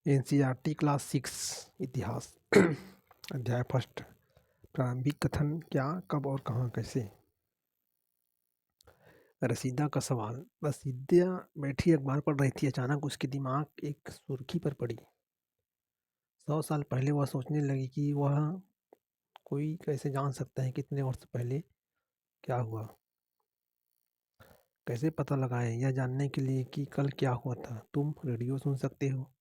NCERT class 6 इतिहास अध्याय first प्रारंभिक कथन क्या कब और कहाँ कैसे। रसीदा का सवाल। रसीदा बैठी अखबार पढ़ रही थी। अचानक उसके दिमाग एक सुर्खी पर पड़ी। 100 साल पहले वह सोचने लगी कि वह कोई कैसे जान सकता है कितने वर्ष पहले क्या हुआ। कैसे पता लगाएं यह जानने के लिए कि कल क्या हुआ था। तुम रेडियो सुन सकते हो,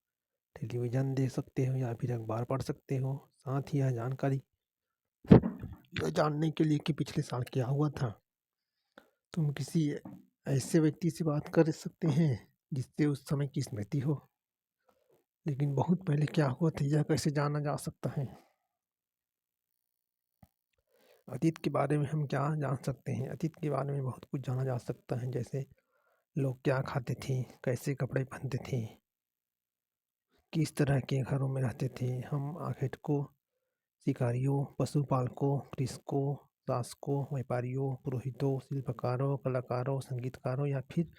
टेलीविज़न देख सकते हो या फिर अखबार पढ़ सकते हो। साथ ही यह जानकारी यह जानने के लिए कि पिछले साल क्या हुआ था। तुम किसी ऐसे व्यक्ति से बात कर सकते हैं जिससे उस समय की स्मृति हो, लेकिन बहुत पहले क्या हुआ था यह कैसे जाना जा सकता है। अतीत के बारे में हम क्या जान सकते हैं। अतीत के बारे में बहुत कुछ जाना जा सकता है, जैसे लोग क्या खाते थे, कैसे कपड़े पहनते थे, किस तरह के घरों में रहते थे। हम आखेटकों, शिकारियों, पशुपालकों, कृषकों, शासकों, व्यापारियों, पुरोहितों, शिल्पकारों, कलाकारों, संगीतकारों या फिर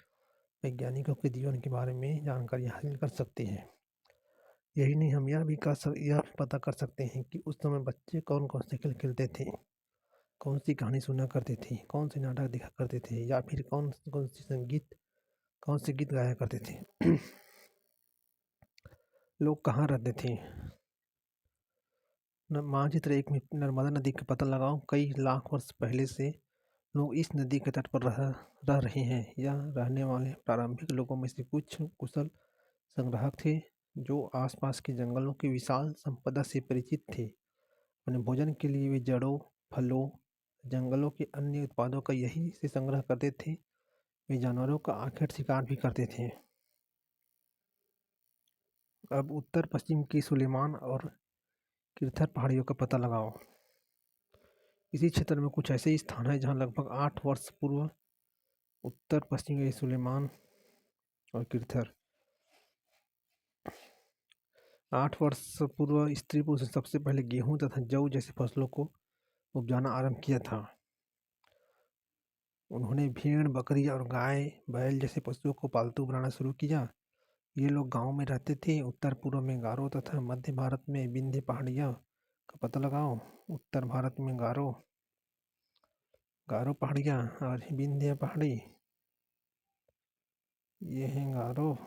वैज्ञानिकों के जीवन के बारे में जानकारी हासिल कर सकते हैं। यही नहीं, हम यह पता कर सकते हैं कि उस समय बच्चे कौन कौन से खेल खेलते थे, कौन सी कहानी सुना करते थे, कौन से नाटक देखा करते थे या फिर कौन से गीत गाया करते थे। लोग कहाँ रहते थे। मानचित्र 1 में नर्मदा नदी का पता लगाओ। कई लाख वर्ष पहले से लोग इस नदी के तट पर रह रहे हैं। यह रहने वाले प्रारंभिक लोगों में से कुछ कुशल संग्राहक थे जो आसपास के जंगलों की विशाल संपदा से परिचित थे। अपने भोजन के लिए वे जड़ों, फलों, जंगलों के अन्य उत्पादों का यही से संग्रह करते थे। वे जानवरों का आखेट शिकार भी करते थे। अब उत्तर पश्चिम की सुलेमान और किरथर पहाड़ियों का पता लगाओ। इसी क्षेत्र में कुछ ऐसे स्थान हैं जहां लगभग 8 वर्ष पूर्व उत्तर पश्चिम के सुलेमान और किरथर 8 वर्ष पूर्व स्त्री पुरुष ने सबसे पहले गेहूं तथा जौ जैसे फसलों को उपजाना आरंभ किया था। उन्होंने भेड़, बकरी और गाय, बैल जैसे पशुओं को पालतू बनाना शुरू किया। ये लोग गांव में रहते थे। उत्तर पूर्व में गारो तथा मध्य भारत में विंध्य पहाड़ियाँ का पता लगाओ। उत्तर भारत में गारो पहाड़ियाँ और विंध्य पहाड़ी, ये हैं गारो,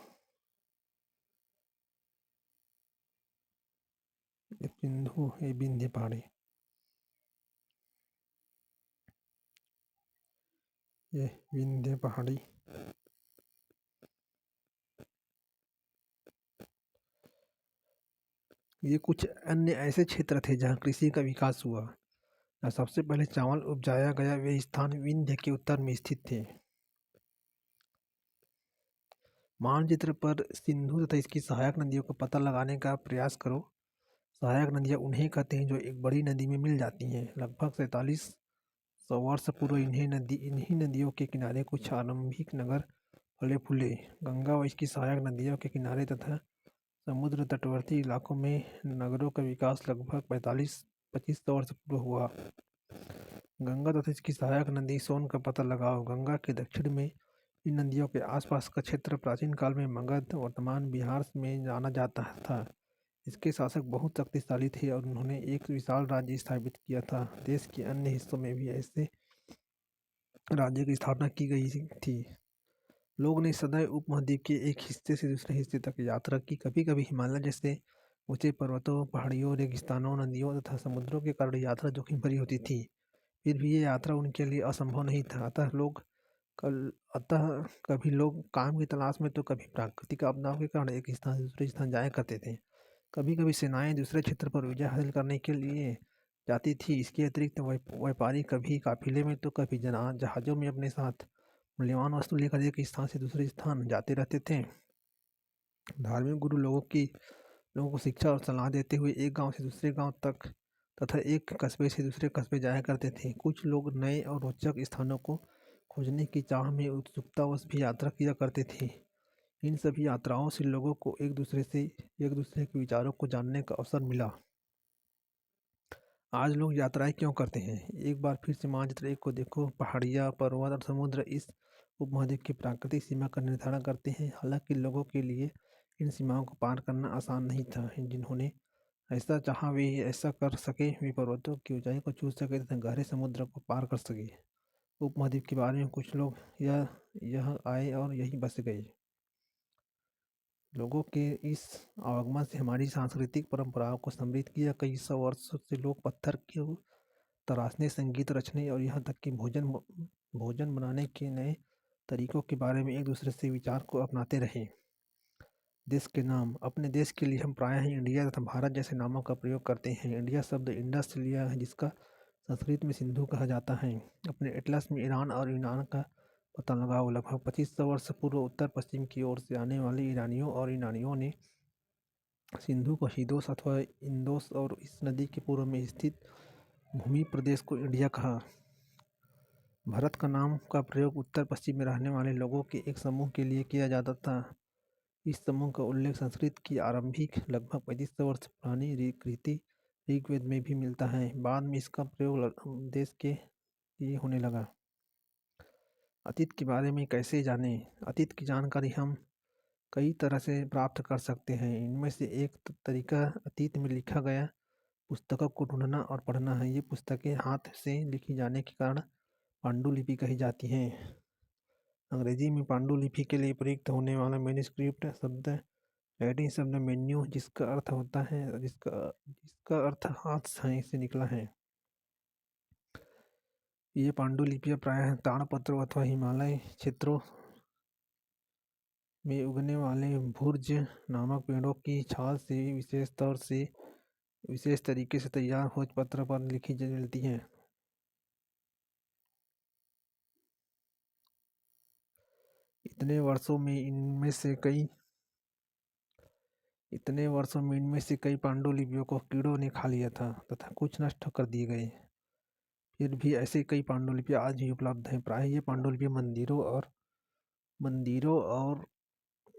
ये सिंधु, ये विंध्य पहाड़ी, ये विंध्य पहाड़ी। ये कुछ अन्य ऐसे क्षेत्र थे जहाँ कृषि का विकास हुआ। सबसे पहले चावल उपजाया गया वे स्थान विंध्य के उत्तर में स्थित थे। मानचित्र पर सिंधु तथा इसकी सहायक नदियों का पता लगाने का प्रयास करो। सहायक नदियाँ उन्हें कहते हैं जो एक बड़ी नदी में मिल जाती हैं। लगभग 4700 वर्ष पूर्व इन्हीं नदियों के किनारे कुछ आरंभिक नगर फले फूले। गंगा व इसकी सहायक नदियों के किनारे तथा समुद्र तटवर्ती इलाकों में नगरों का विकास लगभग 2500 वर्ष पूर्व हुआ। गंगा तथा इसकी सहायक नदी सोन का पता लगाओ। गंगा के दक्षिण में इन नदियों के आसपास का क्षेत्र प्राचीन काल में मगध, वर्तमान बिहार में जाना जाता था। इसके शासक बहुत शक्तिशाली थे और उन्होंने एक विशाल राज्य स्थापित किया था। देश के अन्य हिस्सों में भी ऐसे राज्य की स्थापना की गई थी। लोग ने सदैव उपमहाद्वीप के एक हिस्से से दूसरे हिस्से तक यात्रा की। कभी कभी हिमालय जैसे ऊंचे पर्वतों, पहाड़ियों, रेगिस्तानों, नदियों तथा समुद्रों के कारण यात्रा जोखिम भरी होती थी। फिर भी ये यात्रा उनके लिए असंभव नहीं था। अतः कभी लोग काम की तलाश में तो कभी प्राकृतिक आपदाओं के कारण एक स्थान से दूसरे स्थान जाया करते थे। कभी कभी सेनाएं दूसरे क्षेत्र पर विजय हासिल करने के लिए जाती थी। इसके अतिरिक्त व्यापारी कभी काफिले में तो कभी जहाज़ों में अपने साथ मूल्यवान वस्तु लेकर एक स्थान से दूसरे स्थान जाते रहते थे। धार्मिक गुरु लोगों को शिक्षा और सलाह देते हुए एक गांव से दूसरे गांव तक तथा एक कस्बे से दूसरे कस्बे जाया करते थे। कुछ लोग नए और रोचक स्थानों को खोजने की चाह में उत्सुकतावश भी यात्रा किया करते थे। इन सभी यात्राओं से लोगों को एक दूसरे के विचारों को जानने का अवसर मिला। आज लोग यात्राएं क्यों करते हैं। एक बार फिर से मानचित्र 1 को देखो। पहाड़ियाँ, पर्वत और समुद्र इस उपमहाद्वीप की प्राकृतिक सीमा का निर्धारण करते हैं। हालांकि लोगों के लिए इन सीमाओं को पार करना आसान नहीं था। जिन्होंने ऐसा चाहा वे ऐसा कर सके, वे पर्वतों की ऊंचाई को छू सके तथा गहरे समुद्र को पार कर सके। उपमहाद्वीप के बारे में कुछ लोग यह आए और यहीं बस गए। लोगों के इस आवागमन से हमारी सांस्कृतिक परंपराओं को समृद्ध किया। कई सौ वर्षों से लोग पत्थर को तराशने, संगीत रचने और यहाँ तक कि भोजन बनाने के नए तरीकों के बारे में एक दूसरे से विचार को अपनाते रहे। देश के नाम। अपने देश के लिए हम प्रायः इंडिया तथा भारत जैसे नामों का प्रयोग करते हैं। इंडिया शब्द इंडस से लिया है, जिसका संस्कृत में सिंधु कहा जाता है। अपने एटलस में ईरान और यूनान का पता लगाओ। लगभग 2500 वर्ष पूर्व उत्तर पश्चिम की ओर से आने वाले ईरानियों और यूनानियों ने सिंधु को हिदोस अथवा इंदोस और इस नदी के पूर्व में स्थित भूमि प्रदेश को इंडिया कहा। भारत का नाम का प्रयोग उत्तर पश्चिम में रहने वाले लोगों के एक समूह के लिए किया जाता था। इस समूह का उल्लेख संस्कृत की आरंभिक लगभग 3500 वर्ष पुरानी रीति ऋग्वेद में भी मिलता है। बाद में इसका प्रयोग देश के लिए होने लगा। अतीत के बारे में कैसे जानें? अतीत की जानकारी हम कई तरह से प्राप्त कर सकते हैं। इनमें से एक तरीका अतीत में लिखा गया पुस्तकों को ढूंढना और पढ़ना है। ये पुस्तकें हाथ से लिखी जाने के कारण पांडुलिपि कही जाती हैं। अंग्रेजी में पांडुलिपि के लिए प्रयुक्त होने वाला मैन्युस्क्रिप्ट शब्द लैटिन शब्द मेन्यू, जिसका अर्थ होता है जिसका अर्थ हाथ से निकला है। ये पांडुलिपियां प्रायः ताड़पत्रों अथवा हिमालय क्षेत्रों में उगने वाले भुर्ज नामक पेड़ों की छाल से विशेष तरीके से तैयार भोजपत्र पर लिखी मिलती हैं। इतने वर्षों में इनमें से कई पांडुलिपियों को कीड़ों ने खा लिया था तथा कुछ नष्ट कर दिए गए। फिर भी ऐसे कई पांडुलिपियां आज भी उपलब्ध हैं। प्रायः ये पांडुलिपियां मंदिरों और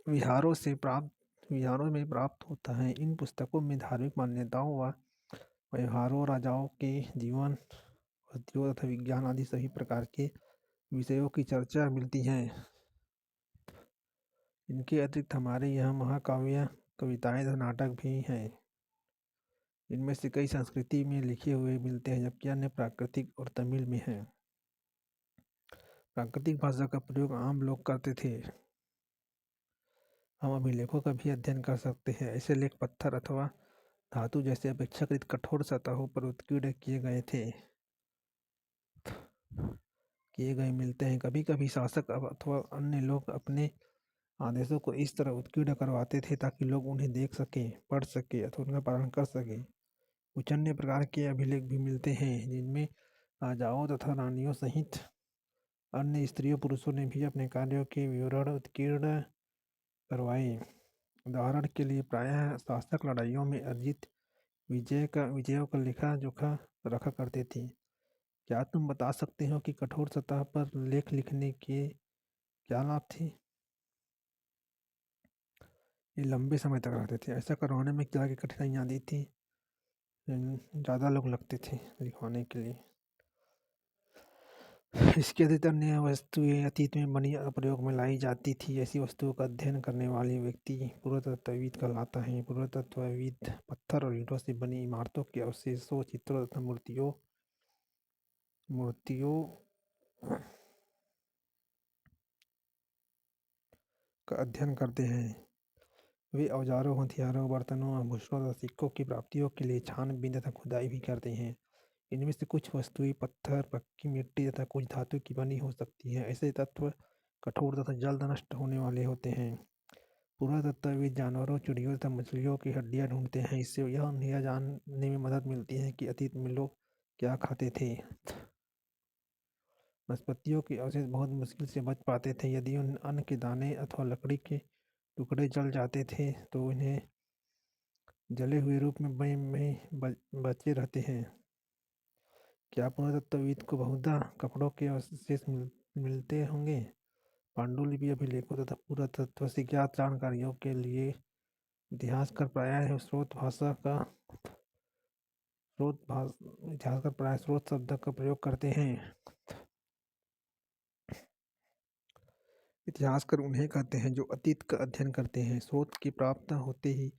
विहारों में प्राप्त होता है। इन पुस्तकों में धार्मिक मान्यताओं व व्यवहारों, राजाओं के जीवन, उद्योग तथा विज्ञान आदि सभी प्रकार के विषयों की चर्चा मिलती है। इनके अतिरिक्त हमारे यहाँ महाकाव्य, कविताएं तथा नाटक भी हैं। इनमें से कई संस्कृति में लिखे हुए मिलते हैं, जबकि अन्य प्राकृतिक और तमिल में हैं। प्राकृतिक भाषा का प्रयोग आम लोग करते थे। हम अभिलेखों का भी अध्ययन कर सकते हैं। ऐसे लेख पत्थर अथवा धातु जैसे अपेक्षाकृत कठोर सतहों पर उत्कीर्ण किए गए मिलते हैं। कभी कभी शासक अथवा अन्य लोग अपने आदेशों को इस तरह उत्कीर्ण करवाते थे ताकि लोग उन्हें देख सकें, पढ़ सकें अथवा उनका पालन कर सकें। कुछ अन्य प्रकार के अभिलेख भी मिलते हैं, जिनमें राजाओं तथा रानियों सहित अन्य स्त्रियों पुरुषों ने भी अपने कार्यों के विवरण उत्कीर्ण करवाए। उदाहरण के लिए प्रायः शासक लड़ाइयों में अर्जित विजयों का लेखा जोखा रखा करते थे। क्या तुम बता सकते हो कि कठोर सतह पर लेख लिखने के क्या लाभ थे? ये लंबे समय तक रहते थे। ऐसा करवाने में क्या क्या कठिनाइयाँ आती थी? ज़्यादा लोग लगते थे लिखवाने के लिए। इसके अतिरिक्त अन्य वस्तुएं अतीत में बनी प्रयोग में लाई जाती थी। ऐसी वस्तुओं का अध्ययन करने वाले व्यक्ति पुरातत्वविद कहलाता है। पुरातत्वविद पत्थर और ईंटों से बनी इमारतों के अवशेषों, चित्रों तथा मूर्तियों का अध्ययन करते हैं। वे औजारों, हथियारों, बर्तनों, आभूषणों तथा सिक्कों की प्राप्तियों के लिए छानबीन तथा खुदाई भी करते हैं। इनमें से कुछ वस्तुएं पत्थर, पक्की मिट्टी तथा कुछ धातु की बनी हो सकती हैं। ऐसे तत्व कठोर तथा जल्द नष्ट होने वाले होते हैं। पुरातत्वविद जानवरों, चिड़ियों तथा मछलियों की हड्डियां ढूंढते हैं। इससे यह जानने में मदद मिलती है कि अतीत में लोग क्या खाते थे। वनस्पतियों के अवशेष बहुत मुश्किल से बच पाते थे। यदि उन अन्न के दाने अथवा लकड़ी के टुकड़े जल जाते थे तो इन्हें जले हुए रूप में बचे रहते हैं। क्या पुरातत्वविद को बहुधा कपड़ों के अवशेष मिलते होंगे? पांडुलिपि अभिलेखों तथा पुरातत्व से ज्ञात जानकारियों के लिए इतिहासकार प्रायः स्रोत शब्द का प्रयोग करते हैं। इतिहासकार उन्हें कहते हैं जो अतीत का अध्ययन करते हैं। स्रोत की प्राप्त होते ही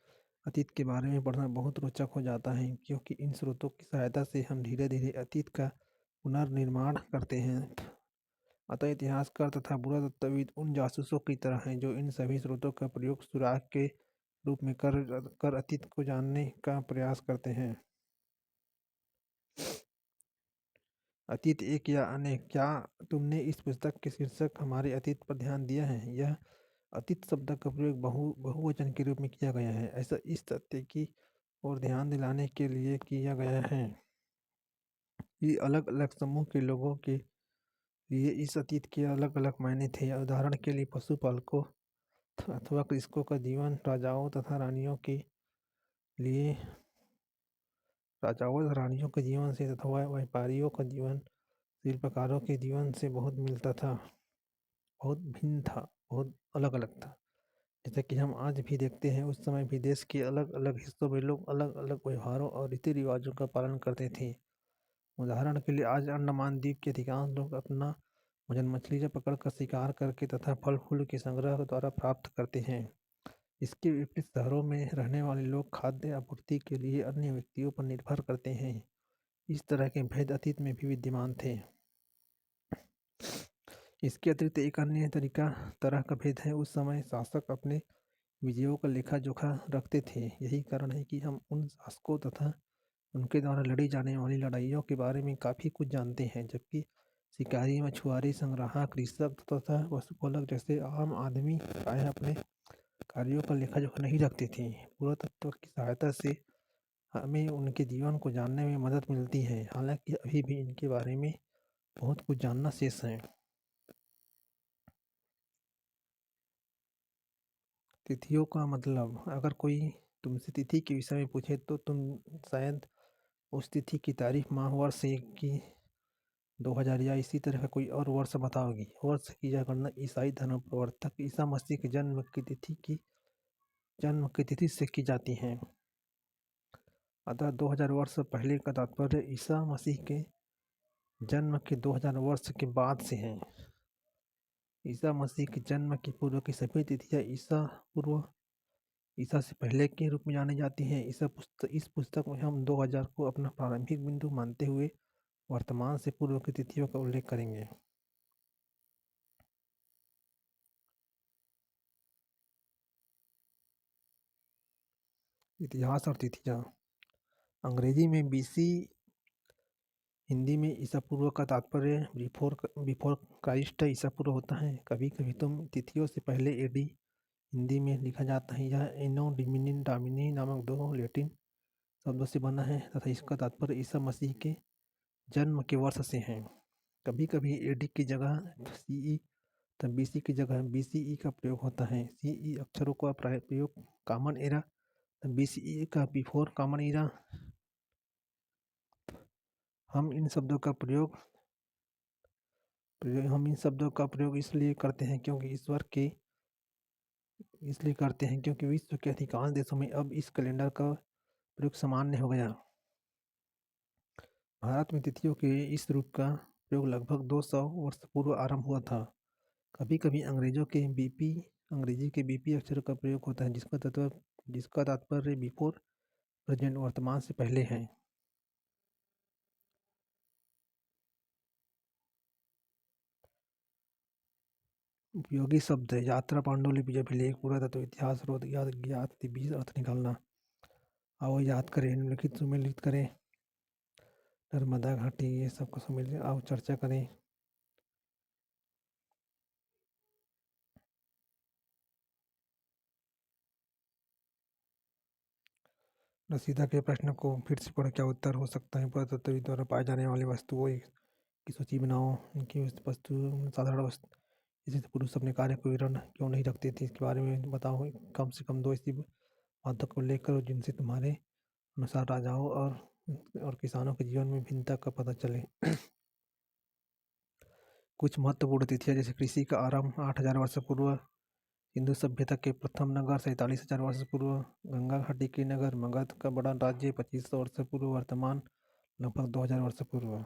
अतीत के बारे में पढ़ना बहुत रोचक हो जाता है, क्योंकि इन स्रोतों की सहायता से हम धीरे धीरे अतीत का पुनर्निर्माण करते हैं। अतः इतिहासकार तथा पुरातत्वविद उन जासूसों की तरह हैं जो इन सभी स्रोतों का प्रयोग सुराग के रूप में कर अतीत को जानने का प्रयास करते हैं। अतीत एक या अनेक? क्या तुमने इस पुस्तक के शीर्षक हमारे अतीत पर ध्यान दिया है? यह अतीत शब्द का प्रयोग बहुवचन के रूप में किया गया है। ऐसा इस तथ्य की ओर ध्यान दिलाने के लिए किया गया है कि अलग अलग समूह के लोगों के लिए इस अतीत के अलग अलग मायने थे। उदाहरण के लिए पशुपालकों अथवा कृषकों का जीवन, राजाओं और रानियों के जीवन से तथा व्यापारियों का जीवन शिल्पकारों के जीवन से बहुत मिलता था, बहुत भिन्न था, बहुत अलग अलग था। जैसे कि हम आज भी देखते हैं, उस समय भी देश के अलग अलग हिस्सों में लोग अलग अलग व्यवहारों और रीति रिवाजों का पालन करते थे। उदाहरण के लिए आज अंडमान द्वीप के अधिकांश लोग अपना भोजन मछली पकड़कर शिकार करके तथा फल फूल के संग्रह द्वारा प्राप्त करते हैं। इसके विपरीत शहरों में रहने वाले लोग खाद्य आपूर्ति के लिए अन्य व्यक्तियों पर निर्भर करते हैं। इस तरह के भेद अतीत में भी विद्यमान थे। इसके अतिरिक्त एक अन्य तरह का भेद है, उस समय शासक अपने विजयों का लेखा जोखा रखते थे। यही कारण है कि हम उन शासकों तथा उनके द्वारा लड़ी जाने वाली लड़ाइयों के बारे में काफ़ी कुछ जानते हैं, जबकि शिकारी, मछुआरे, संग्राहक, कृषक तथा पशुपालक जैसे आम आदमी प्रायः अपने कार्यों का लेखा जोखा नहीं रखते थे। पुरातत्व की सहायता से हमें उनके जीवन को जानने में मदद मिलती है, हालांकि अभी भी इनके बारे में बहुत कुछ जानना शेष है। तिथियों का मतलब, अगर कोई तुमसे तिथि के विषय में पूछे तो तुम शायद उस तिथि की तारीख, माह, वर्ष की 2000 या इसी तरह का कोई और वर्ष बताओगी। वर्ष की यह गणना ईसाई धर्म प्रवर्तक ईसा मसीह के जन्म की तिथि से की जाती है। अतः 2000 वर्ष पहले का तात्पर्य ईसा मसीह के जन्म के 2000 वर्ष के बाद से है। ईसा मसीह के जन्म के पूर्व की सभी तिथियां ईसा से पहले के रूप में जानी जाती हैं। इस पुस्तक में हम 2000 को अपना प्रारंभिक बिंदु मानते हुए वर्तमान से पूर्व की तिथियों का उल्लेख करेंगे। इतिहास और तिथियां। अंग्रेजी में बीसी, हिंदी में ईसा पूर्व का तात्पर्य बिफोर क्राइस्ट ईसा पूर्व होता है। कभी कभी तुम तिथियों से पहले एडी हिंदी में लिखा जाता है। यह एनो डामिनी नामक दो लैटिन शब्दों से बना है तथा इसका तात्पर्य ईसा मसीह के जन्म के वर्ष से है। कभी कभी एडी की जगह सीई तथा बीसी की जगह बीसीई का प्रयोग होता है। सीई अक्षरों का प्रयोग कॉमन एरा, बीसीई का बिफोर कॉमन एरा। हम इन शब्दों का प्रयोग इसलिए करते हैं क्योंकि विश्व के अधिकांश देशों में अब इस कैलेंडर का प्रयोग सामान्य हो गया। भारत में तिथियों के इस रूप का प्रयोग लगभग 200 वर्ष पूर्व आरंभ हुआ था। कभी कभी अंग्रेजी के बीपी अक्षर का प्रयोग होता है, जिसका तात्पर्य बिफोर प्रेजेंट, वर्तमान से पहले है। उपयोगी शब्द है यात्रा, पांडुलिपि, अभिलेख, पुरातत्व, इतिहास, स्रोत, ज्ञात, बीज, अर्थ निकालना। आओ याद करें, निम्नलिखित सुमेलित करें। नर्मदा घाटी, ये सबको सुमेलित, आओ चर्चा करें। रसीदा के प्रश्न को फिर से पढ़ो। क्या उत्तर हो सकता है? पुरातत्वविद द्वारा पाए जाने वाली वस्तुओं की सूची बनाओ। इनकी वस्तु साधारण वस्तु, इसी से पुरुष अपने कार्य को विवरण क्यों नहीं रखते थे, इसके बारे में बताओ। कम से कम 2 ऐसी बातों को उल्लेख करो जिनसे तुम्हारे अनुसार राजाओं और किसानों के जीवन में भिन्नता का पता चले। कुछ महत्वपूर्ण तिथियां, जैसे कृषि का आरंभ 8000 वर्ष पूर्व, हिंदू सभ्यता के प्रथम नगर 47,000 वर्ष पूर्व, गंगा घाटी के नगर, मगध का बड़ा राज्य 2500 वर्ष पूर्व, वर्तमान लगभग 2000 वर्ष पूर्व।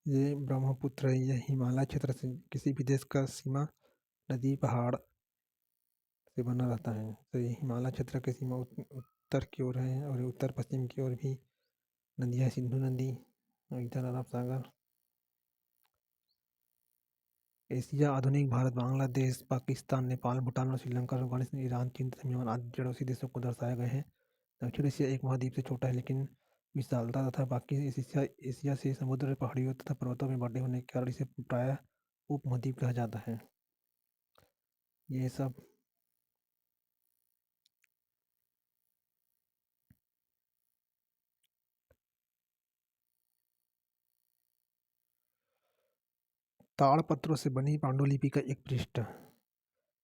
ये ब्रह्मपुत्र है, यह हिमालय क्षेत्र से किसी भी देश का सीमा नदी पहाड़ से बना रहता है। तो ये हिमालय क्षेत्र की सीमा उत्तर की ओर है और उत्तर पश्चिम की ओर भी नदियाँ, सिंधु नदी और इधर अरब सागर। एशिया आधुनिक भारत, बांग्लादेश, पाकिस्तान, नेपाल, भूटान और श्रीलंका, अफगानिस्तान, ईरान, चीन तथा म्यांमार आदि पड़ोसी देशों को दर्शाए गए हैं। दक्षिण एशिया एक महाद्वीप से छोटा है लेकिन विशालता तथा बाकी एशिया एशिया से समुद्र, पहाड़ियों तथा पर्वतों में बटे होने के कारण इसे प्रायः उपमहाद्वीप कहा जाता है। ये सब ताड़पत्रों से बनी पांडुलिपि का एक पृष्ठ।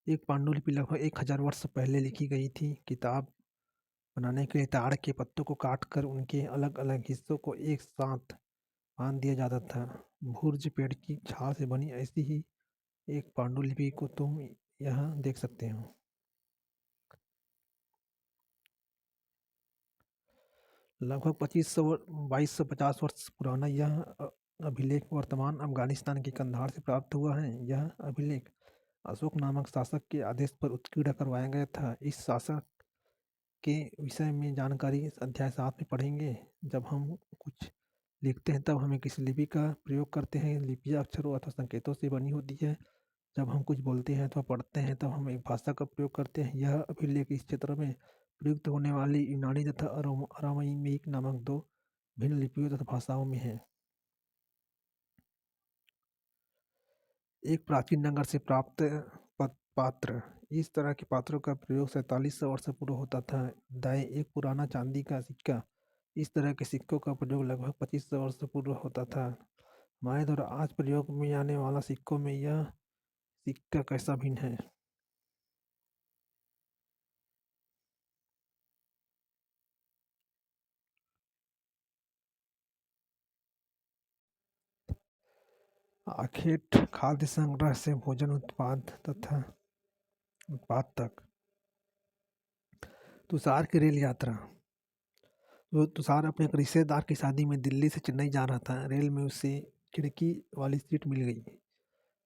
एक पांडुलिपि लगभग 1000 वर्ष पहले लिखी गई थी। किताब बनाने के लिए ताड़ के पत्तों को काटकर उनके अलग-अलग हिस्सों को एक साथ बांध दिया जाता था। भुर्ज पेड़ की छाल से बनी ऐसी ही एक पांडुलिपि को तुम यहाँ देख सकते हो। लगभग 2250 वर्ष पुराना यह अभिलेख वर्तमान अफगानिस्तान के कंधार से प्राप्त हुआ है। यह अभिलेख अशोक नामक शासक के आदेश पर उत्कीर्ण करवाया गया था। इस शासक के विषय में जानकारी इस अध्याय 7 में पढ़ेंगे। जब हम कुछ लिखते हैं तब हमें किस लिपि का प्रयोग करते हैं। लिपियाँ अक्षरों अथवा संकेतों से बनी होती है। जब हम कुछ बोलते हैं अथवा पढ़ते हैं तब हम एक भाषा का प्रयोग करते हैं। यह अभिलेख इस क्षेत्र में प्रयुक्त होने वाली यूनानी तथा अरामीक नामक दो भिन्न लिपियों तथा भाषाओं में है। एक प्राचीन नगर से प्राप्त पात्र। इस तरह के पात्रों का प्रयोग 4700 वर्ष पूर्व होता था। दाएं एक पुराना चांदी का सिक्का। इस तरह के सिक्कों का प्रयोग लगभग 2500 वर्ष पूर्व होता था। हमारे द्वारा आज प्रयोग में आने वाला सिक्कों में यह सिक्का कैसा भिन्न है। आखेट खाद्य संग्रह से भोजन उत्पाद तक। तुषार की रेल यात्रा। वो तुषार अपने एक रिश्तेदार की शादी में दिल्ली से चेन्नई जा रहा था। रेल में उसे खिड़की वाली सीट मिल गई।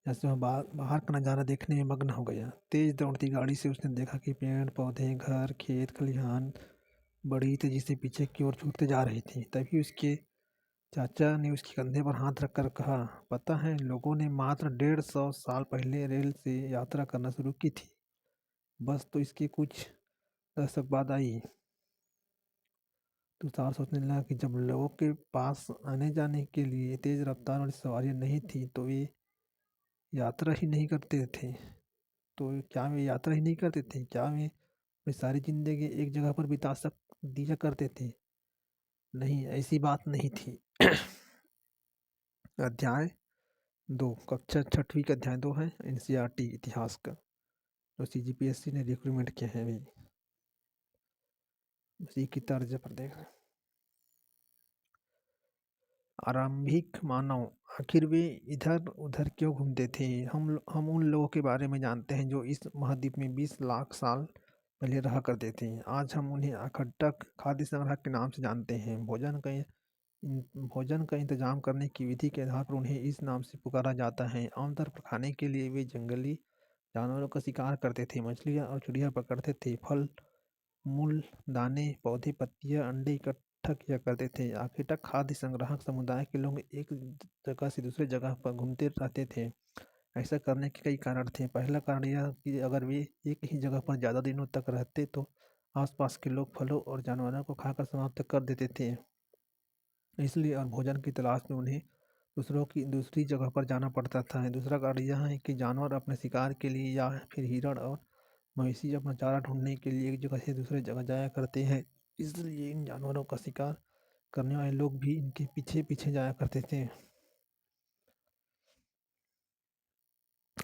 जैसे वह बाहर का नज़ारा देखने में मग्न हो गया। तेज दौड़ती गाड़ी से उसने देखा कि पेड़ पौधे, घर, खेत, खलिहान बड़ी तेजी से पीछे की ओर छूटते जा रही थी। तभी उसके चाचा ने उसके कंधे पर हाथ रखकर कहा, पता है, लोगों ने मात्र 150 साल पहले रेल से यात्रा करना शुरू की थी। बस तो इसके कुछ दशक बाद आई। तुषार सोचने लगा कि जब लोगों के पास आने जाने के लिए तेज रफ्तार वाली सवारियां नहीं थी तो वे यात्रा ही नहीं करते थे। तो क्या वे यात्रा ही नहीं करते थे? क्या वे अपनी सारी जिंदगी एक जगह पर बिता सक दिया करते थे? नहीं, ऐसी बात नहीं थी। अध्याय 2, कक्षा 6वीं का अध्याय 2 है एनसीईआरटी इतिहास का, जो सीजीपीएससी ने रिक्रूटमेंट किया है। अभी उसी की तर्ज पर देख रहे हैं। आरंभिक मानव आखिर वे इधर उधर क्यों घूमते थे? हम उन लोगों के बारे में जानते हैं जो इस महाद्वीप में 20 लाख साल पहले रहा करते थे। आज हम उन्हें आखट्टक खाद्य संग्रह के नाम से जानते हैं। भोजन का इंतजाम करने की विधि के आधार पर उन्हें इस नाम से पुकारा जाता है। आमतौर पर खाने के लिए वे जंगली जानवरों का शिकार करते थे, मछलियाँ और चिड़िया पकड़ते थे, फल मूल, दाने, पौधे, पत्तियाँ, अंडे इकट्ठा किया करते थे। आखिरकार खाद्य संग्राहक समुदाय के लोग एक जगह से दूसरी जगह पर घूमते रहते थे। ऐसा करने के कई कारण थे। पहला कारण यह कि अगर वे एक ही जगह पर ज़्यादा दिनों तक रहते तो आसपास के लोग फलों और जानवरों को खाकर समाप्त कर देते थे। इसलिए और भोजन की तलाश में उन्हें दूसरी जगह पर जाना पड़ता था। दूसरा कारण यह है कि जानवर अपने शिकार के लिए या फिर हिरण और मवेशी अपना चारा ढूंढने के लिए एक जगह से दूसरे जगह जाया करते हैं। इसलिए इन जानवरों का शिकार करने वाले लोग भी इनके पीछे पीछे जाया करते थे।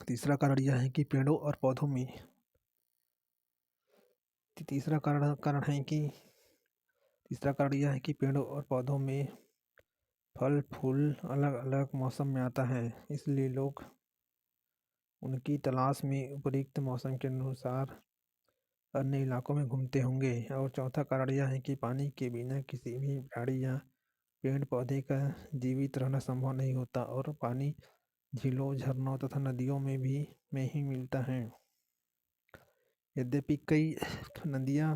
तीसरा कारण यह है कि पेड़ों और पौधों में तीसरा कारण है कि तीसरा कारण यह है कि पेड़ों और पौधों में फल फूल अलग अलग मौसम में आता है। इसलिए लोग उनकी तलाश में उपयुक्त मौसम के अनुसार अन्य इलाकों में घूमते होंगे। और चौथा कारण यह है कि पानी के बिना किसी भी प्राणी या पेड़ पौधे का जीवित रहना संभव नहीं होता और पानी झीलों, झरनों तथा नदियों में ही मिलता है। यद्यपि कई नदियाँ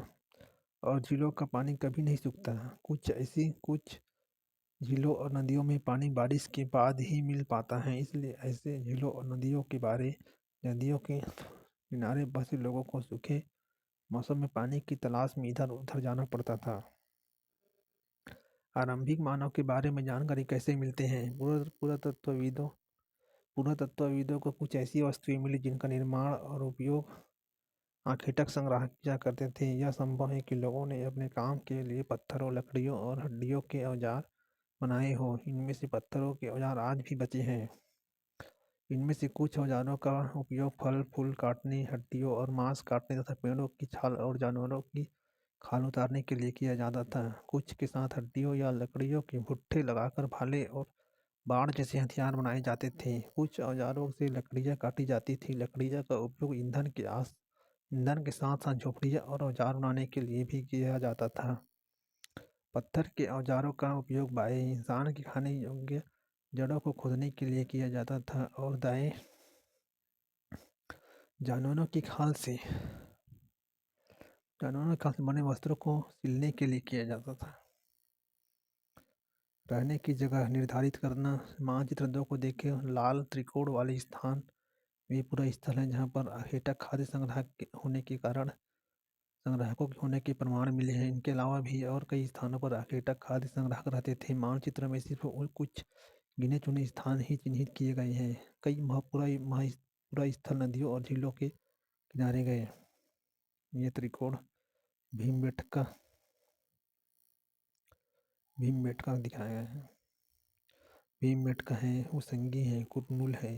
और झीलों का पानी कभी नहीं सूखता। कुछ झीलों और नदियों में पानी बारिश के बाद ही मिल पाता है, इसलिए ऐसे झीलों और नदियों के किनारे बसे लोगों को सूखे मौसम में पानी की तलाश में इधर उधर जाना पड़ता था। आरंभिक मानव के बारे में जानकारी कैसे मिलते हैं? पुरातत्वविदों को कुछ ऐसी वस्तुएं मिली जिनका निर्माण और उपयोग आखेटक संग्रह किया करते थे। यह संभव है कि लोगों ने अपने काम के लिए पत्थरों, लकड़ियों और हड्डियों के औजार बनाए हो। इनमें से पत्थरों के औजार आज भी बचे हैं। इनमें से कुछ औजारों का उपयोग फल फूल काटने, हड्डियों और मांस काटने तथा पेड़ों की छाल और जानवरों की खाल उतारने के लिए किया जाता था। कुछ के साथ हड्डियों या लकड़ियों के भुट्टे लगाकर भाले और बाण जैसे हथियार बनाए जाते थे। कुछ औजारों से लकड़ियाँ काटी जाती थी। लकड़ियाँ का उपयोग ईंधन के साथ साथ झोपड़ियाँ और औजार बनाने के लिए भी किया जाता था। पत्थर के औजारों का उपयोग बाएं इंसान के खाने योग्य जड़ों को खोदने के लिए किया जाता था और दाएं जानवरों की खाल से बने वस्त्रों को सिलने के लिए किया जाता था। रहने की जगह निर्धारित करना। मानचित्र 2 को देखें। लाल त्रिकोण वाले स्थान वे पूरा स्थल है जहाँ पर अहेटक खाद्य संग्राहकों के होने के प्रमाण मिले हैं। इनके अलावा भी और कई स्थानों पर अहेटक खाद्य संग्राहक रहते थे। मानचित्र में सिर्फ कुछ गिने चुने स्थान ही चिन्हित किए गए हैं। कई पूरा स्थल नदियों और झीलों के किनारे गए। ये त्रिकोण भीमबेटका दिखाया गया है। भीमबेटका है, उसंगी है, कुरनूल है।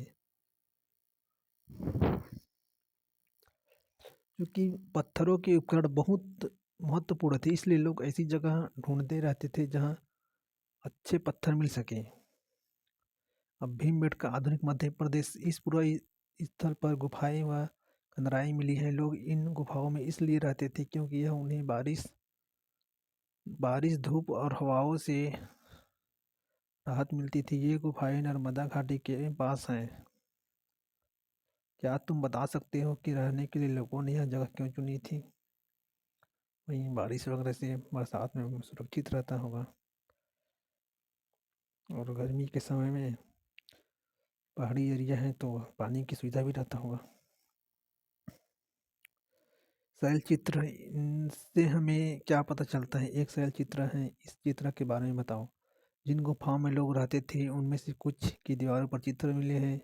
क्योंकि पत्थरों के उपकरण बहुत महत्वपूर्ण थे, इसलिए लोग ऐसी जगह ढूंढते रहते थे जहाँ अच्छे पत्थर मिल सके। अब भीमबेटका आधुनिक मध्य प्रदेश। इस पूरा स्थल पर गुफाएं व खंडराएं मिली हैं। लोग इन गुफाओं में इसलिए रहते थे क्योंकि यह उन्हें बारिश, धूप और हवाओं से राहत मिलती थी। ये गुफाएं नर्मदा घाटी के पास हैं। क्या तुम बता सकते हो कि रहने के लिए लोगों ने यह जगह क्यों चुनी थी? वहीं बारिश वगैरह से बरसात में सुरक्षित रहता होगा और गर्मी के समय में पहाड़ी एरिया है तो पानी की सुविधा भी रहता होगा। शैल चित्र, इनसे हमें क्या पता चलता है? एक शैल चित्र है, इस चित्र के बारे में बताओ। जिन गुफाओं में लोग रहते थे उनमें से कुछ की दीवारों पर चित्र मिले हैं।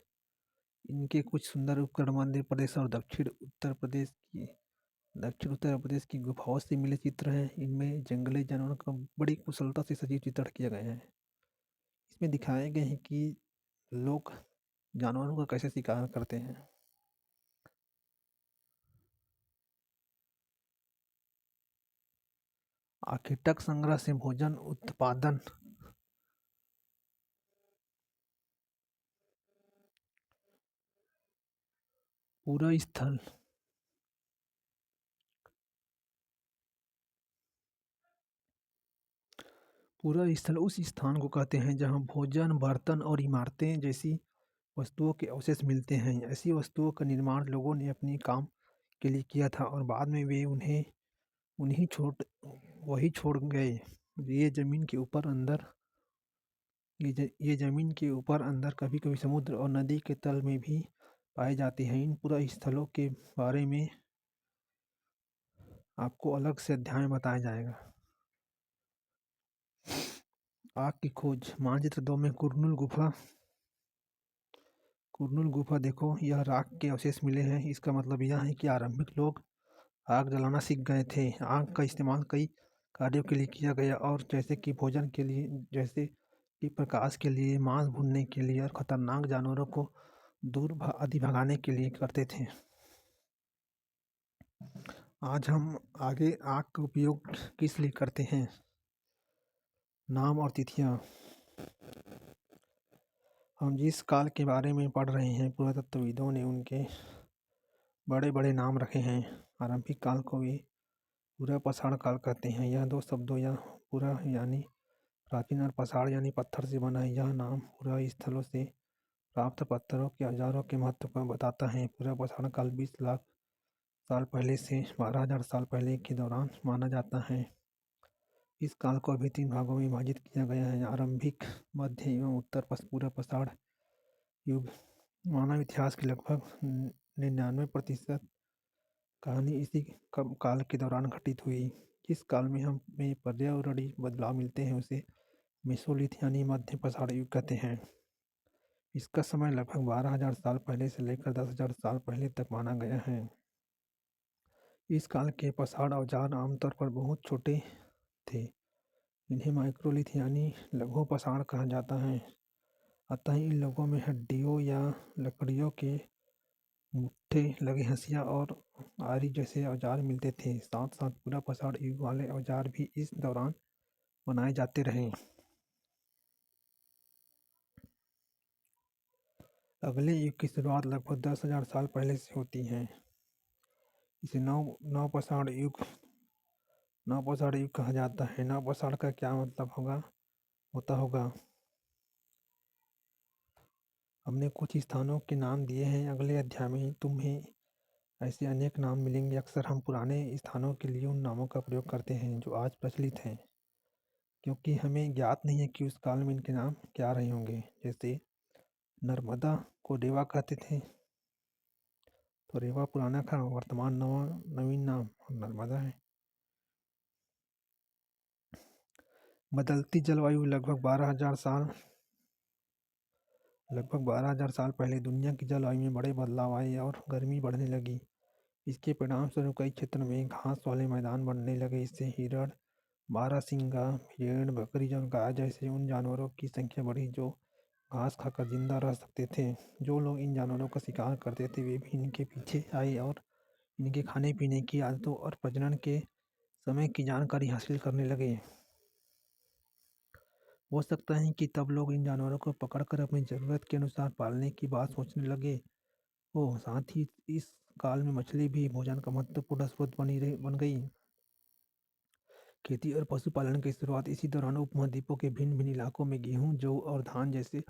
इनके कुछ सुंदर उपकरण मध्य प्रदेश और दक्षिण उत्तर प्रदेश की गुफाओं से मिले चित्र हैं। इनमें जंगली जानवरों का बड़ी कुशलता से सजीव चित्रण किया गया है। इसमें दिखाए गए हैं कि लोग जानवरों का कैसे शिकार करते हैं। आखेटक संग्रह से भोजन उत्पादन। पूरा स्थल उस स्थान को कहते हैं जहाँ भोजन, बर्तन और इमारतें जैसी वस्तुओं के अवशेष मिलते हैं। ऐसी वस्तुओं का निर्माण लोगों ने अपने काम के लिए किया था और बाद में वे उन्हीं छोड़ वही छोड़ गए। ये जमीन के ऊपर अंदर ये जमीन के ऊपर अंदर कभी कभी समुद्र और नदी के तल में भी पाए जाते हैं। इन पूरा स्थलों के बारे में आपको अलग से अध्याय में बताया जाएगा। आग की खोज। मानचित्र 2 में कुरनूल गुफा देखो। यह राख के अवशेष मिले हैं। इसका मतलब यह है कि आरंभिक लोग आग जलाना सीख गए थे। आग का इस्तेमाल कई कार्यों के लिए किया गया और जैसे कि भोजन के लिए, जैसे कि प्रकाश के लिए, मांस भूनने के लिए और खतरनाक जानवरों को आदि भगाने के लिए करते थे। आज हम आगे आग का उपयोग किस लिए करते हैं? नाम और तिथियाँ। हम जिस काल के बारे में पढ़ रहे हैं, पुरातत्वविदों ने उनके बड़े बड़े नाम रखे हैं। आरंभिक काल को वे पूरा पाषाण काल कहते हैं। यह दो शब्दों या पूरा यानी प्राचीन और पसाड़ यानी पत्थर से बना है। यह नाम पूरा स्थलों से प्राप्त पत्थरों के औजारों के महत्व को बताता है। पूरा पसाड़ काल 20 लाख साल पहले से 12,000 साल पहले के दौरान माना जाता है। इस काल को अभी 3 भागों में विभाजित किया गया है: आरंभिक, मध्य एवं उत्तर पूरा पसाड़ युग। मानव इतिहास की लगभग 99% कहानी इसी काल के दौरान घटित हुई। जिस काल में हमें पर्यावरणीय बदलाव मिलते हैं उसे मेसोलिथ यानी मध्य पसाड़ युग कहते हैं। इसका समय लगभग 12,000 साल पहले से लेकर 10,000 साल पहले तक माना गया है। इस काल के पसाड़ औजार आमतौर पर बहुत छोटे थे। इन्हें माइक्रोलिथ यानी लघु पसाड़ कहा जाता है। अतः इन लोगों में हड्डियों या लकड़ियों के मुट्ठे लगे हंसिया और आरी जैसे औजार मिलते थे। साथ साथ पूरा पसाड़ युग वाले औजार भी इस दौरान बनाए जाते रहे। अगले युग की शुरुआत लगभग 10,000 साल पहले से होती है। इसे नव पसाड़ युग कहा जाता है। नव पसाड़ का क्या मतलब होता होगा? हमने कुछ स्थानों के नाम दिए हैं। अगले अध्याय में तुम्हें ऐसे अनेक नाम मिलेंगे। अक्सर हम पुराने स्थानों के लिए उन नामों का प्रयोग करते हैं जो आज प्रचलित हैं, क्योंकि हमें ज्ञात नहीं है कि उस काल में इनके नाम क्या रहे होंगे। जैसे नर्मदा को रेवा कहते थे, तो रेवा पुराना था, वर्तमान नवीन नाम नर्मदा है। बदलती जलवायु लगभग 12,000 साल पहले दुनिया की जलवायु में बड़े बदलाव आए और गर्मी बढ़ने लगी। इसके परिणाम स्वरूप कई क्षेत्रों में घास वाले मैदान बनने लगे। इससे हिरण, बारहसिंगा, भेड़, बकरी और गाय जैसे उन जानवरों की संख्या बढ़ी जो घास खाकर जिंदा रह सकते थे। जो लोग इन जानवरों का शिकार करते थे वे भी इनके पीछे आए और इनके खाने पीने की आदतों और प्रजनन के समय की जानकारी हासिल करने लगे। हो सकता है कि तब लोग इन जानवरों को पकड़कर अपनी ज़रूरत के अनुसार पालने की बात सोचने लगे। साथ ही इस काल में मछली भी भोजन का महत्वपूर्ण स्रोत बन गई। खेती और पशुपालन की शुरुआत इसी दौरान उपमहाद्वीपों के भिन्न भिन्न इलाकों में गेहूं, जौ और धान जैसे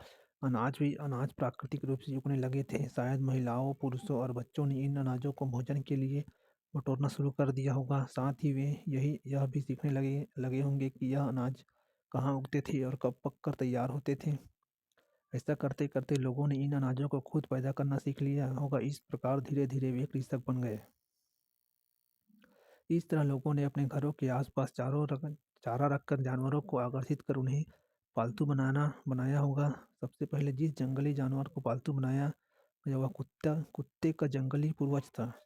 अनाज प्राकृतिक रूप से उगने लगे थे। शायद महिलाओं, पुरुषों और बच्चों ने इन अनाजों को भोजन के लिए बटोरना शुरू कर दिया होगा। साथ ही वे यह भी सीखने लगे होंगे कि यह अनाज कहाँ उगते थे और कब पककर तैयार होते थे। ऐसा करते करते लोगों ने इन अनाजों को खुद पैदा करना सीख लिया होगा। इस प्रकार धीरे धीरे वे कृषक बन गए। इस तरह लोगों ने अपने घरों के आसपास चारा रखकर जानवरों को आकर्षित कर उन्हें पालतू बनाया होगा। सबसे पहले जिस जंगली जानवर को पालतू बनाया गया वह कुत्ते का जंगली पूर्वज था।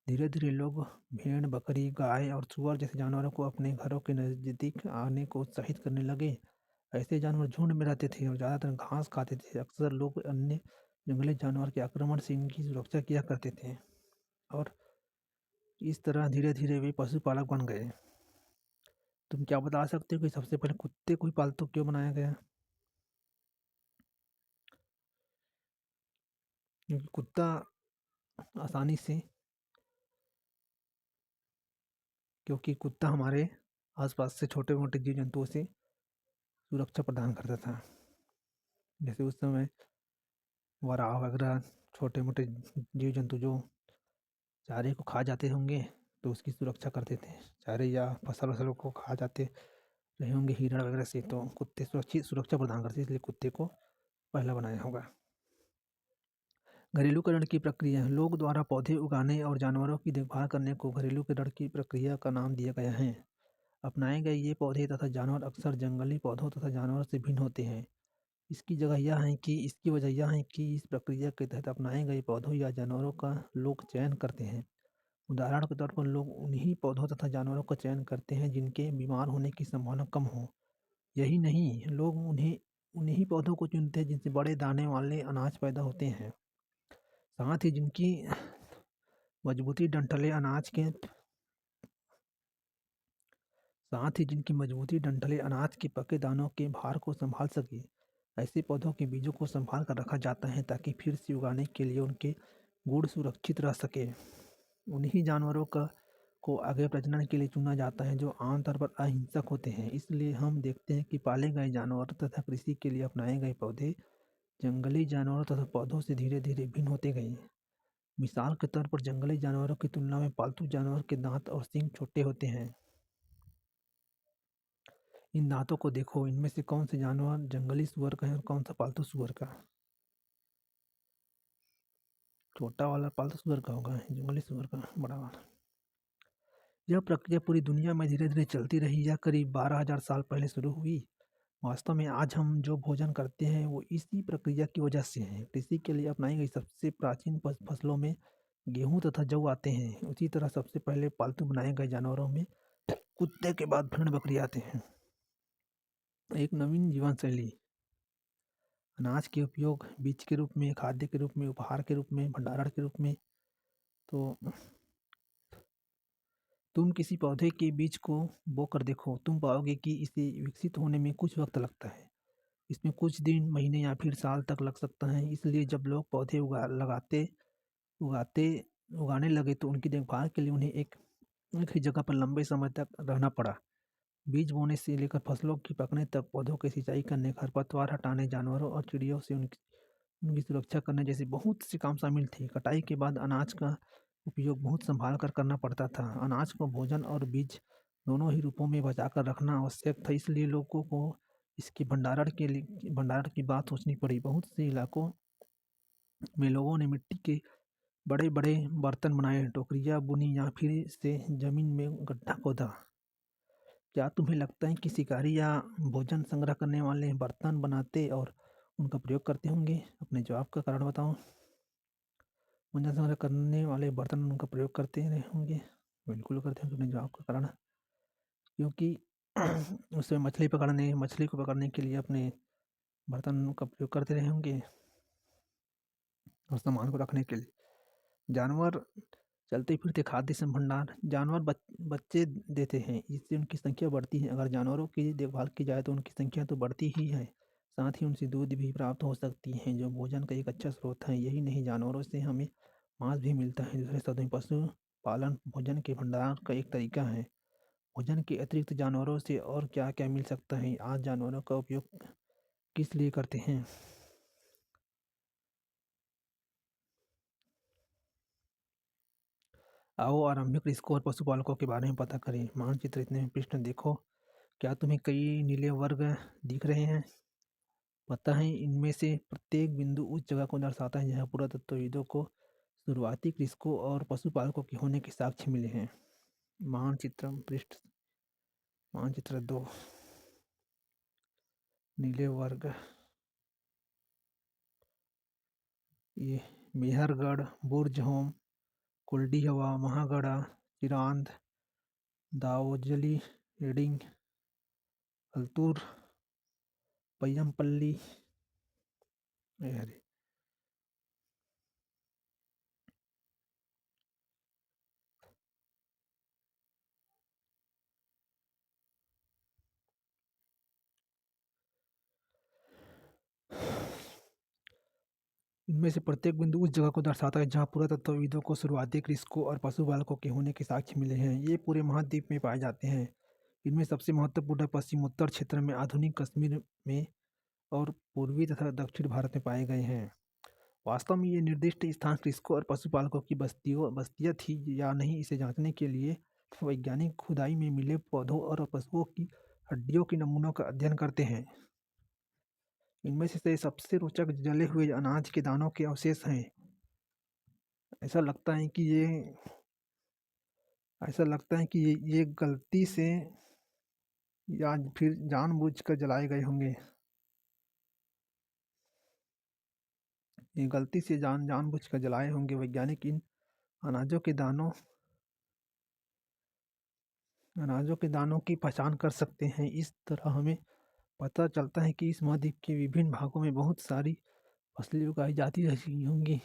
धीरे धीरे लोग भेड़, बकरी, गाय और सुअर जैसे जानवरों को अपने घरों के नज़दीक आने को उत्साहित करने लगे। ऐसे जानवर झुंड में रहते थे और ज़्यादातर घास खाते थे। अक्सर लोग अन्य जंगली जानवर के आक्रमण से इनकी सुरक्षा किया करते थे और इस तरह धीरे धीरे वे पशुपालक बन गए। तुम क्या बता सकते हो कि सबसे पहले कुत्ते को ही पालतू क्यों बनाया गया? क्योंकि कुत्ता आसानी से क्योंकि कुत्ता हमारे आसपास से छोटे मोटे जीव जंतुओं से सुरक्षा प्रदान करता था। जैसे उस समय वराह वगैरह छोटे मोटे जीव जंतु जो चारे को खा जाते होंगे तो उसकी सुरक्षा करते थे। चारे या फसलों को खा जाते रहे होंगे हिरण वगैरह से, तो कुत्ते सुरक्षा प्रदान करते, इसलिए कुत्ते को पहला बनाया होगा। घरेलूकरण की प्रक्रिया। लोग द्वारा पौधे उगाने और जानवरों की देखभाल करने को घरेलूकरण की प्रक्रिया का नाम दिया गया है। अपनाए गए ये पौधे तथा जानवर अक्सर जंगली पौधों तथा जानवरों से भिन्न होते हैं। इसकी वजह यह है कि इस प्रक्रिया के तहत अपनाए गए पौधों या जानवरों का लोग चयन करते हैं। उदाहरण के तौर पर लोग उन्हीं पौधों तथा जानवरों का चयन करते हैं जिनके बीमार होने की संभावना कम हो। यही नहीं, लोग उन्हीं पौधों को चुनते हैं जिनसे बड़े दाने वाले अनाज पैदा होते हैं। साथ ही जिनकी मजबूती डंठलें अनाज के पके दानों के भार को संभाल सके। ऐसे पौधों के बीजों को संभाल कर रखा जाता है ताकि फिर से उगाने के लिए उनके गुण सुरक्षित रह सके। उन्हीं जानवरों का को आगे प्रजनन के लिए चुना जाता है, जो आमतौर पर अहिंसक होते हैं। इसलिए हम देखते हैं कि पाले गए जानवर तथा कृषि के लिए अपनाए गए पौधे जंगली जानवरों तथा पौधों से धीरे धीरे भिन्न होते गए हैं। मिसाल के तौर पर जंगली जानवरों की तुलना में पालतू जानवर के दांत और सींग छोटे होते हैं। इन दांतों को देखो, इनमें से कौन से जानवर जंगली सुअर का है और कौन सा पालतू सुअर का। छोटा वाला पालतू सुअर का होगा, जंगली सुअर का बड़ा वाला। यह प्रक्रिया पूरी दुनिया में धीरे धीरे चलती रही। यह करीब 12,000 साल पहले शुरू हुई। वास्तव में आज हम जो भोजन करते हैं वो इसी प्रक्रिया की वजह से है। कृषि के लिए अपनाई गई सबसे प्राचीन फसलों में गेहूं तथा जौ आते हैं। उसी तरह सबसे पहले पालतू बनाए गए जानवरों में कुत्ते के बाद भेड़ बकरी आते हैं। एक नवीन जीवन शैली, अनाज के उपयोग बीज के रूप में, खाद्य के रूप में, उपहार के रूप में, भंडारण के रूप में। तो तुम किसी पौधे के बीज को बोकर देखो, तुम पाओगे कि इसे विकसित होने में कुछ वक्त लगता है। इसमें कुछ दिन, महीने या फिर साल तक लग सकता है। इसलिए जब लोग पौधे उगाते उगाने लगे तो उनकी देखभाल के लिए उन्हें एक ही जगह पर लंबे समय तक रहना पड़ा। बीज बोने से लेकर फसलों की पकने तक, पौधों की सिंचाई करने, खरपतवार हटाने, जानवरों और चिड़ियों से उनकी सुरक्षा करने जैसे बहुत से काम शामिल थे। कटाई के बाद अनाज का उपयोग बहुत संभाल कर करना पड़ता था। अनाज को भोजन और बीज दोनों ही रूपों में बचा कर रखना आवश्यक था। इसलिए लोगों को इसके भंडारण की बात सोचनी पड़ी। बहुत से इलाकों में लोगों ने मिट्टी के बड़े बड़े बर्तन बनाए, टोकरियाँ बुनी या फिर से जमीन में गड्ढा खोदा। क्या तुम्हें लगता है कि शिकारी या भोजन संग्रह करने वाले बर्तन बनाते और उनका प्रयोग करते होंगे? अपने जवाब का कारण बताओ। भोजन संग्रह करने वाले बर्तन उनका प्रयोग करते रहे होंगे। बिल्कुल करते होंगे। अपने जवाब का कारण क्योंकि उसमें मछली को पकड़ने के लिए अपने बर्तन का प्रयोग करते रहे होंगे और सामान को रखने के लिए। जानवर चलते फिरते खाद्य संभंडार, जानवर बच्चे देते हैं, इससे उनकी संख्या बढ़ती है। अगर जानवरों की देखभाल की जाए तो उनकी संख्या तो बढ़ती ही है, साथ ही उनसे दूध भी प्राप्त हो सकती है, जो भोजन का एक अच्छा स्रोत है। यही नहीं, जानवरों से हमें मांस भी मिलता है। दूसरे शब्दों में पशु पालन भोजन के भंडार का एक तरीका है। भोजन के अतिरिक्त जानवरों से और क्या क्या मिल सकता है? आज जानवरों का उपयोग किस लिए करते हैं? आओ आरंभिक कृषकों और पशुपालकों के बारे में पता करें। मानचित्र इतने पृष्ठ देखो। क्या तुम्हें कई नीले वर्ग दिख रहे हैं? पता है, इनमें से प्रत्येक बिंदु उस जगह को दर्शाता है जहाँ पुरातत्वविदों को शुरुआती कृषकों और पशुपालकों के होने के साक्ष्य मिले हैं। मानचित्र पृष्ठ, मानचित्र 2, नीले वर्ग। ये मेहरगढ़, बुर्ज होम, कुल्डी हवा, महागढ़ा, चिरांद, दावोजली, रेडिंग, अल्तूर, पय्यमपल्ली। अरे, इनमें से प्रत्येक बिंदु उस जगह को दर्शाता है जहाँ पुरातत्वविदों को शुरुआती कृषकों और पशुपालकों के होने के साक्ष्य मिले हैं। ये पूरे महाद्वीप में पाए जाते हैं। इनमें सबसे महत्वपूर्ण है पश्चिमोत्तर क्षेत्र में, आधुनिक कश्मीर में और पूर्वी तथा दक्षिण भारत में पाए गए हैं। वास्तव में ये निर्दिष्ट स्थान कृषकों और पशुपालकों की बस्तियाँ थी या नहीं, इसे जांचने के लिए वैज्ञानिक खुदाई में मिले पौधों और पशुओं की हड्डियों के नमूनों का अध्ययन करते हैं। इनमें से सबसे रोचक जले हुए अनाज के दानों के अवशेष हैं। ऐसा लगता है कि ये ये गलती से या फिर जानबूझकर जलाए गए होंगे। ये गलती से जानबूझकर जलाए होंगे। वैज्ञानिक इन अनाजों के दानों अनाजों के दानों की पहचान कर सकते हैं। इस तरह हमें पता चलता है कि इस महाद्वीप के विभिन्न भागों में बहुत सारी फसलें उगाई जाती रही होंगी।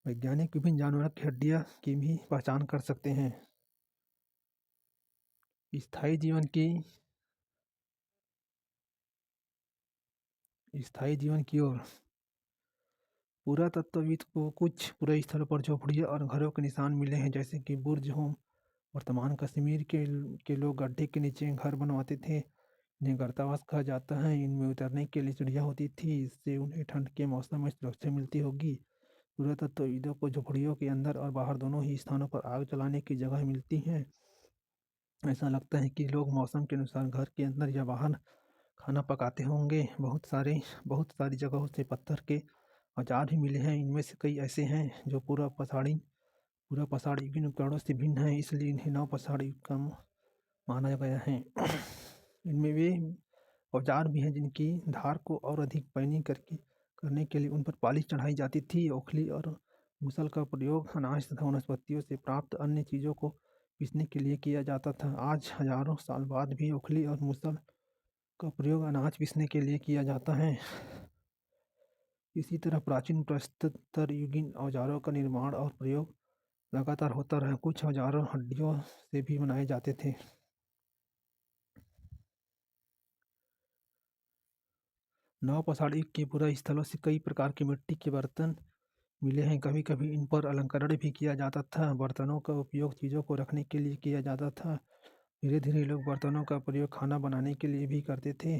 वैज्ञानिक विभिन्न जानवरों की हड्डियाँ की भी पहचान कर सकते हैं। स्थायी जीवन की स्थायी जीवन की ओर पुरातत्वविद को कुछ पुराने स्थलों पर झोपड़ियाँ और घरों के निशान मिले हैं, जैसे कि बुर्ज होम। वर्तमान कश्मीर के लोग गड्ढे के नीचे घर बनवाते थे, इन्हें गर्तावास कहा जाता है। इनमें उतरने के लिए सीढ़ियाँ होती थी, इससे उन्हें ठंड के मौसम में सुरक्षा मिलती होगी। पुरातत्वविदों को झोपड़ियों के अंदर और बाहर दोनों ही स्थानों पर आग जलाने की जगह मिलती हैं। ऐसा लगता है कि लोग मौसम के अनुसार घर के अंदर या बाहर खाना पकाते होंगे। बहुत सारी जगहों से पत्थर के औजार भी मिले हैं। इनमें से कई ऐसे हैं जो पूरा पसाड़ी युगीन उपकरणों से भिन्न हैं, इसलिए इन्हें नव पसाड़ी युग का माना गया है। इनमें वे औजार भी हैं जिनकी धार को और अधिक पैनी करने के लिए उन पर पालिश चढ़ाई जाती थी। ओखली और मूसल का प्रयोग अनाज तथा वनस्पतियों से प्राप्त अन्य चीज़ों को पीसने के लिए किया जाता था। आज हजारों साल बाद भी ओखली और मूसल का प्रयोग अनाज पीसने के लिए किया जाता है। इसी तरह प्राचीन प्रस्तर युगीन औजारों का निर्माण और प्रयोग लगातार होता रहा। कुछ औजार हड्डियों से भी बनाए जाते थे। नव पसाड़ी के पुरा स्थलों से कई प्रकार के मिट्टी के बर्तन मिले हैं। कभी कभी इन पर अलंकरण भी किया जाता था। बर्तनों का उपयोग चीज़ों को रखने के लिए किया जाता था। धीरे धीरे लोग बर्तनों का प्रयोग खाना बनाने के लिए भी करते थे।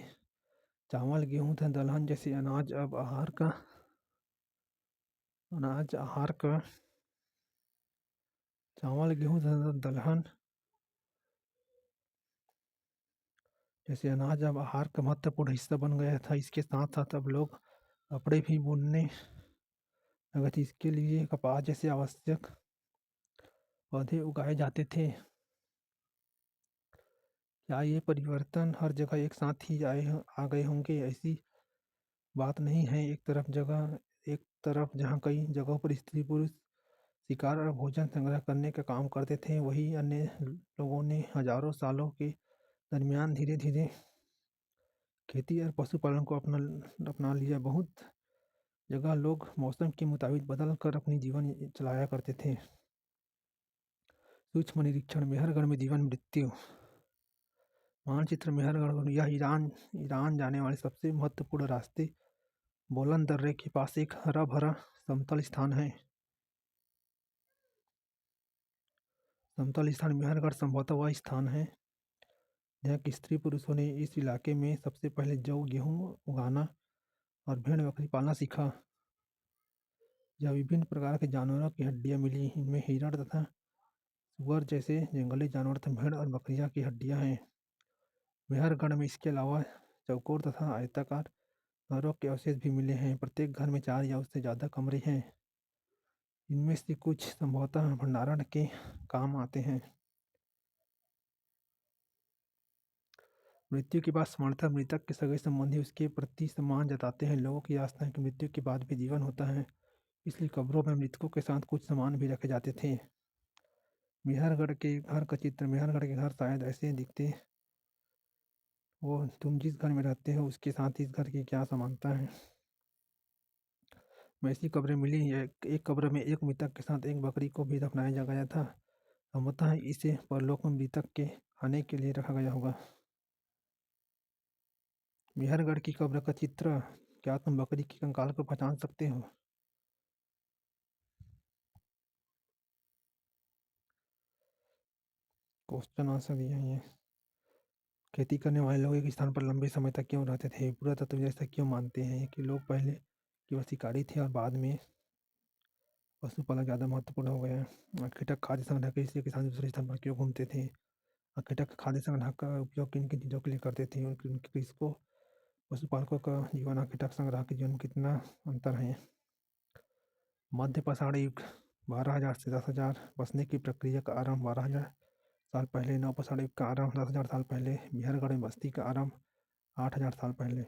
चावल, गेहूँ तथा दलहन जैसे अनाज आहार का चावल, गेहूँ तथा दलहन जैसे अनाज अब आहार का महत्वपूर्ण हिस्सा बन गया था। इसके साथ साथ अब लोग कपड़े भी बुनने लगे थे। इसके लिए कपास जैसे आवश्यक पौधे उगाए जाते थे। क्या ये परिवर्तन हर जगह एक साथ ही आ गए होंगे? ऐसी बात नहीं है। एक तरफ जहाँ कई जगहों पर स्त्री पुरुष शिकार और भोजन संग्रह करने का काम करते थे, वहीं अन्य लोगों ने हजारों सालों के दरमियान धीरे धीरे खेती और पशुपालन को अपना लिया। बहुत जगह लोग मौसम के मुताबिक बदल कर अपनी जीवन चलाया करते थे। सूक्ष्म निरीक्षण, मेहरगढ़ में जीवन मृत्यु मानचित्र। मेहरगढ़ यह ईरान जाने वाले सबसे महत्वपूर्ण रास्ते बोलन दर्रे के पास एक हरा भरा समतल स्थान है। समतल स्थान मेहरगढ़ संभवतः वह स्थान है जहाँ के स्त्री पुरुषों ने इस इलाके में सबसे पहले जौ, गेहूँ उगाना और भेड़ बकरी पालना सीखा। यह विभिन्न प्रकार के जानवरों की हड्डियाँ मिली। इनमें हिरण तथा सुअर जैसे जंगली जानवर तथा भेड़ और बकरियाँ की हड्डियाँ हैं। मेहरगढ़ में इसके अलावा चौकोर तथा आयताकार घरों के अवशेष भी मिले हैं। प्रत्येक घर में 4 या उससे ज़्यादा कमरे हैं। इनमें से कुछ संभवतः भंडारण के काम आते हैं। मृत्यु के बाद सामान्यतः मृतक के सगे संबंधी उसके प्रति सम्मान जताते हैं। लोगों की आस्था है कि मृत्यु के बाद भी जीवन होता है, इसलिए कब्रों में मृतकों के साथ कुछ सामान भी रखे जाते थे। मेहरगढ़ के घर का चित्र। मेहरगढ़ के घर शायद ऐसे दिखते हो। तुम जिस घर में रहते हो उसके साथ इस घर की क्या समानता है? वैसी कब्रें मिली। एक कब्र में एक मृतक के साथ एक बकरी को भी दफनाया गया था। संभवतः इसे परलोक में मृतक के खाने के लिए रखा गया होगा। मेहरगढ़ की कब्र का चित्र। क्या तुम बकरी के कंकाल को पहचान सकते हो? क्वेश्चन आंसर दिया है ये। खेती करने वाले लोग एक स्थान पर लंबे समय तक क्यों रहते थे? पुरातत्व ऐसा क्यों मानते हैं कि लोग पहले केवल शिकारी थे और बाद में पशुपालन ज़्यादा महत्वपूर्ण हो गया? आखिरकार खाद्य संग्रह के लिए किसान दूसरे स्थान पर क्यों घूमते थे? आखिरकार खाद्य संग्रह का उपयोग किन किन चीज़ों के लिए करते थे और किसको पशुपालकों का जीवन आखिरकार संग्रह के जीवन में कितना अंतर है? मध्य पाषाण युग 12,000 से 10,000 बसने की प्रक्रिया का आरंभ 12,000 साल पहले। नव पाषाण युग का आरंभ 10,000 साल पहले। मेहरगढ़ में बस्ती का आरंभ 8,000 साल पहले।